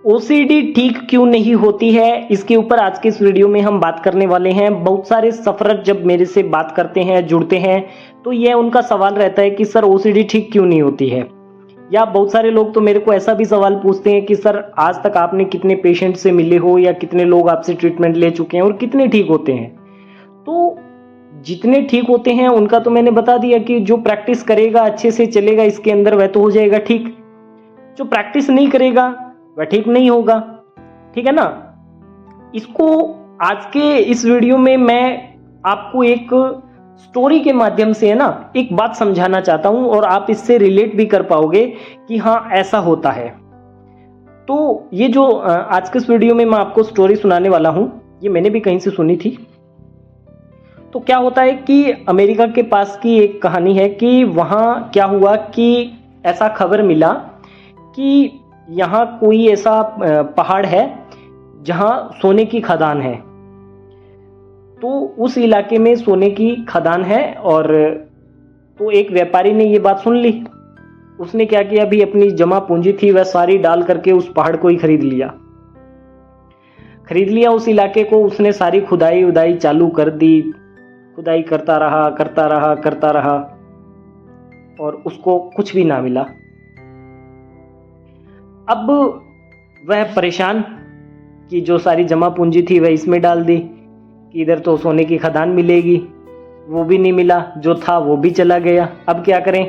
OCD ठीक क्यों नहीं होती है, इसके ऊपर आज के इस वीडियो में हम बात करने वाले हैं। बहुत सारे सफरर जब मेरे से बात करते हैं, जुड़ते हैं, तो यह उनका सवाल रहता है कि सर ओसीडी ठीक क्यों नहीं होती है। या बहुत सारे लोग तो मेरे को ऐसा भी सवाल पूछते हैं कि सर आज तक आपने कितने पेशेंट से मिले हो या कितने लोग आपसे ट्रीटमेंट ले चुके हैं और कितने ठीक होते हैं। तो जितने ठीक होते हैं उनका तो मैंने बता दिया कि जो प्रैक्टिस करेगा, अच्छे से चलेगा इसके अंदर, वह तो हो जाएगा ठीक। जो प्रैक्टिस नहीं करेगा वह ठीक नहीं होगा, ठीक है ना। इसको आज के इस वीडियो में मैं आपको एक स्टोरी के माध्यम से, है ना, एक बात समझाना चाहता हूं और आप इससे रिलेट भी कर पाओगे कि हाँ ऐसा होता है। तो ये जो आज के इस वीडियो में मैं आपको स्टोरी सुनाने वाला हूं, ये मैंने भी कहीं से सुनी थी। तो क्या होता है कि अमेरिका के पास की एक कहानी है कि वहां क्या हुआ कि ऐसा खबर मिला कि यहाँ कोई ऐसा पहाड़ है जहां सोने की खदान है। तो उस इलाके में सोने की खदान है और तो एक व्यापारी ने ये बात सुन ली। उसने क्या किया, अभी अपनी जमा पूंजी थी वह सारी डाल करके उस पहाड़ को ही खरीद लिया। उस इलाके को उसने सारी खुदाई उदाई चालू कर दी। खुदाई करता रहा और उसको कुछ भी ना मिला। अब वह परेशान कि जो सारी जमा पूंजी थी वह इसमें डाल दी कि इधर तो सोने की खदान मिलेगी, वो भी नहीं मिला, जो था वो भी चला गया, अब क्या करें।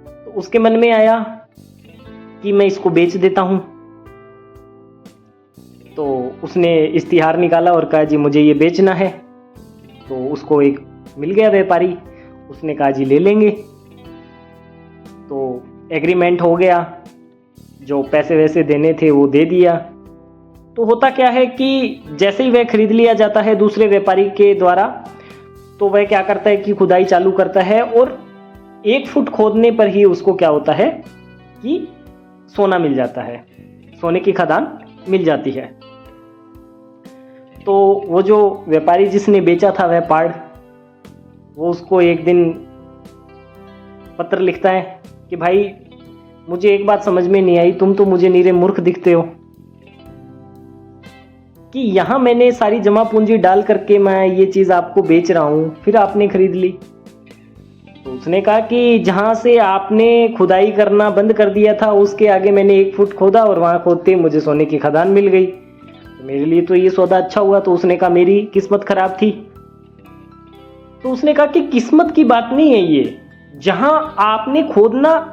तो उसके मन में आया कि मैं इसको बेच देता हूं। तो उसने इश्तिहार निकाला और कहा जी मुझे ये बेचना है। तो उसको एक मिल गया व्यापारी, उसने कहा जी ले लेंगे। तो एग्रीमेंट हो गया, जो पैसे वैसे देने थे वो दे दिया। तो होता क्या है कि जैसे ही वह खरीद लिया जाता है दूसरे व्यापारी के द्वारा, तो वह क्या करता है कि खुदाई चालू करता है और 1 फुट खोदने पर ही उसको क्या होता है कि सोना मिल जाता है, सोने की खदान मिल जाती है। तो वो जो व्यापारी जिसने बेचा था वह पहाड़, वो उसको एक दिन पत्र लिखता है कि भाई मुझे एक बात समझ में नहीं आई, तुम तो मुझे नीरे मूर्ख दिखते हो कि यहां मैंने सारी जमा पूंजी डाल करके मैं ये चीज आपको बेच रहा हूं, फिर आपने खरीद ली। तो उसने कहा कि जहां से आपने खुदाई करना बंद कर दिया था उसके आगे मैंने 1 फुट खोदा और वहां खोदते मुझे सोने की खदान मिल गई, तो मेरे लिए तो ये सौदा अच्छा हुआ। तो उसने कहा मेरी किस्मत खराब थी। तो उसने कहा कि किस्मत की बात नहीं है ये, जहां आपने खोदना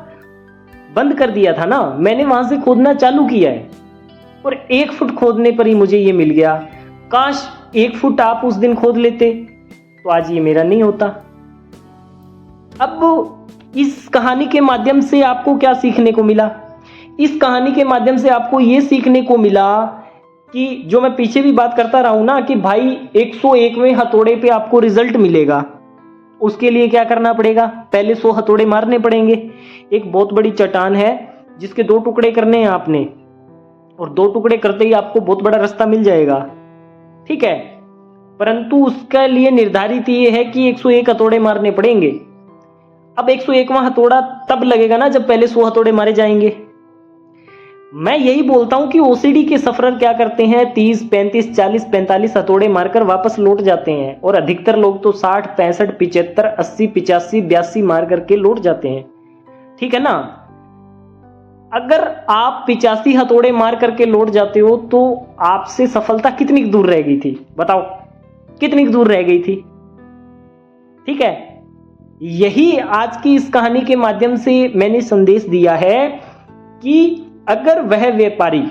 बंद कर दिया था ना, मैंने वहां से खोदना चालू किया है और 1 फुट खोदने पर ही मुझे ये मिल गया। काश 1 फुट आप उस दिन खोद लेते तो आज ये मेरा नहीं होता। अब इस कहानी के माध्यम से आपको क्या सीखने को मिला? इस कहानी के माध्यम से आपको ये सीखने को मिला कि जो मैं पीछे भी बात करता रहा हूं ना कि भाई 101वें हथौड़े पे आपको रिजल्ट मिलेगा, उसके लिए क्या करना पड़ेगा, पहले 100 हथौड़े मारने पड़ेंगे। एक बहुत बड़ी चट्टान है जिसके 2 टुकड़े करने हैं आपने, और 2 टुकड़े करते ही आपको बहुत बड़ा रास्ता मिल जाएगा, ठीक है। परंतु उसके लिए निर्धारित ये है कि 101 हथौड़े मारने पड़ेंगे। अब 101वां हथौड़ा तब लगेगा ना जब पहले 100 हथौड़े मारे जाएंगे। मैं यही बोलता हूं कि ओसीडी के सफरर क्या करते हैं, 30, 35, 40, 45 हथौड़े मारकर वापस लौट जाते हैं, और अधिकतर लोग तो 60, 65, 75, 80, 85, 82 मार करके लौट जाते हैं, ठीक है ना। अगर आप 85 हथौड़े मार करके लौट जाते हो तो आपसे सफलता कितनी दूर रह गई थी, बताओ कितनी दूर रह गई थी, ठीक है। यही आज की इस कहानी के माध्यम से मैंने संदेश दिया है कि अगर वह व्यापारी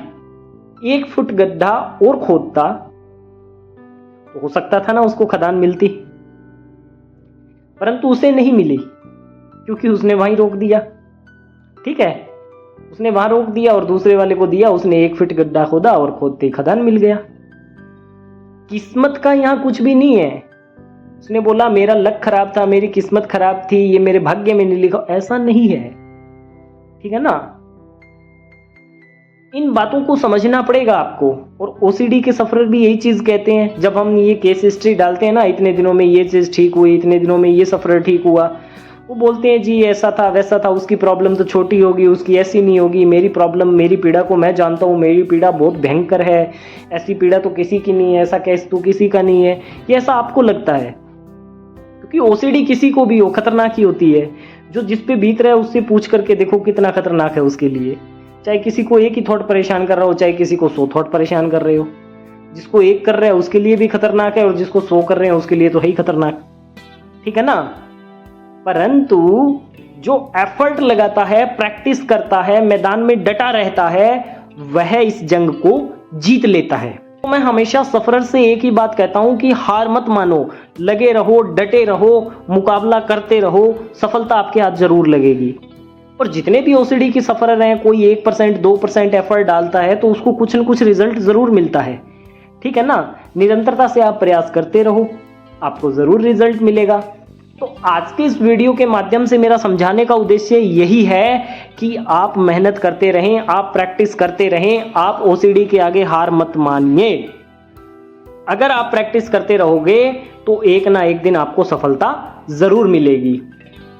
1 फुट गड्ढा और खोदता तो हो सकता था ना उसको खदान मिलती, परंतु उसे नहीं मिली क्योंकि उसने वहीं रोक दिया, ठीक है। उसने वहां रोक दिया और दूसरे वाले को दिया, उसने 1 फुट गड्ढा खोदा और खोदते खदान मिल गया। किस्मत का यहां कुछ भी नहीं है। उसने बोला मेरा लक खराब था, मेरी किस्मत खराब थी, ये मेरे भाग्य में नहीं लिखा, ऐसा नहीं है, ठीक है ना। इन बातों को समझना पड़ेगा आपको। और ओसीडी के सफरर भी यही चीज कहते हैं, जब हम ये केस हिस्ट्री डालते हैं ना, इतने दिनों में ये चीज ठीक हुई, इतने दिनों में ये सफरर ठीक हुआ, वो बोलते हैं जी ऐसा था वैसा था, उसकी प्रॉब्लम तो छोटी होगी, उसकी ऐसी नहीं होगी, मेरी प्रॉब्लम, मेरी पीड़ा को मैं जानता हूँ, मेरी पीड़ा बहुत भयंकर है, ऐसी पीड़ा तो किसी की नहीं है, ऐसा केस तो किसी का नहीं है। ये ऐसा आपको लगता है क्योंकि ओसीडी किसी को भी हो खतरनाक ही होती है। जो जिस पे बीत रहा है उससे पूछ करके देखो कितना खतरनाक है उसके लिए। चाहे किसी को एक ही थॉट परेशान कर रहा हो, चाहे किसी को 100 थॉट परेशान कर रहे हो, जिसको एक कर रहा है उसके लिए भी खतरनाक है और जिसको 100 कर रहे हैं उसके लिए तो है ही खतरनाक, ठीक है ना। परंतु जो एफर्ट लगाता है, प्रैक्टिस करता है, मैदान में डटा रहता है, वह इस जंग को जीत लेता है। तो मैं हमेशा सफरर से एक ही बात कहता हूं कि हार मत मानो, लगे रहो, डटे रहो, मुकाबला करते रहो, सफलता आपके हाथ जरूर लगेगी। और जितने भी ओसीडी के सफरर हैं, कोई 1% 2% एफर्ट डालता है तो उसको कुछ न कुछ रिजल्ट जरूर मिलता है, ठीक है ना। निरंतरता से आप प्रयास करते रहो, आपको जरूर रिजल्ट मिलेगा। तो आज के इस वीडियो के माध्यम से मेरा समझाने का उद्देश्य यही है कि आप मेहनत करते रहें, आप प्रैक्टिस करते रहें, आप ओसीडी के आगे हार मत मानिए। अगर आप प्रैक्टिस करते रहोगे तो एक ना एक दिन आपको सफलता जरूर मिलेगी।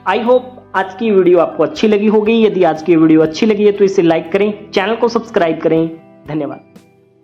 आई होप आज की वीडियो आपको अच्छी लगी होगी। यदि आज की वीडियो अच्छी लगी है तो इसे लाइक करें, चैनल को सब्सक्राइब करें। धन्यवाद।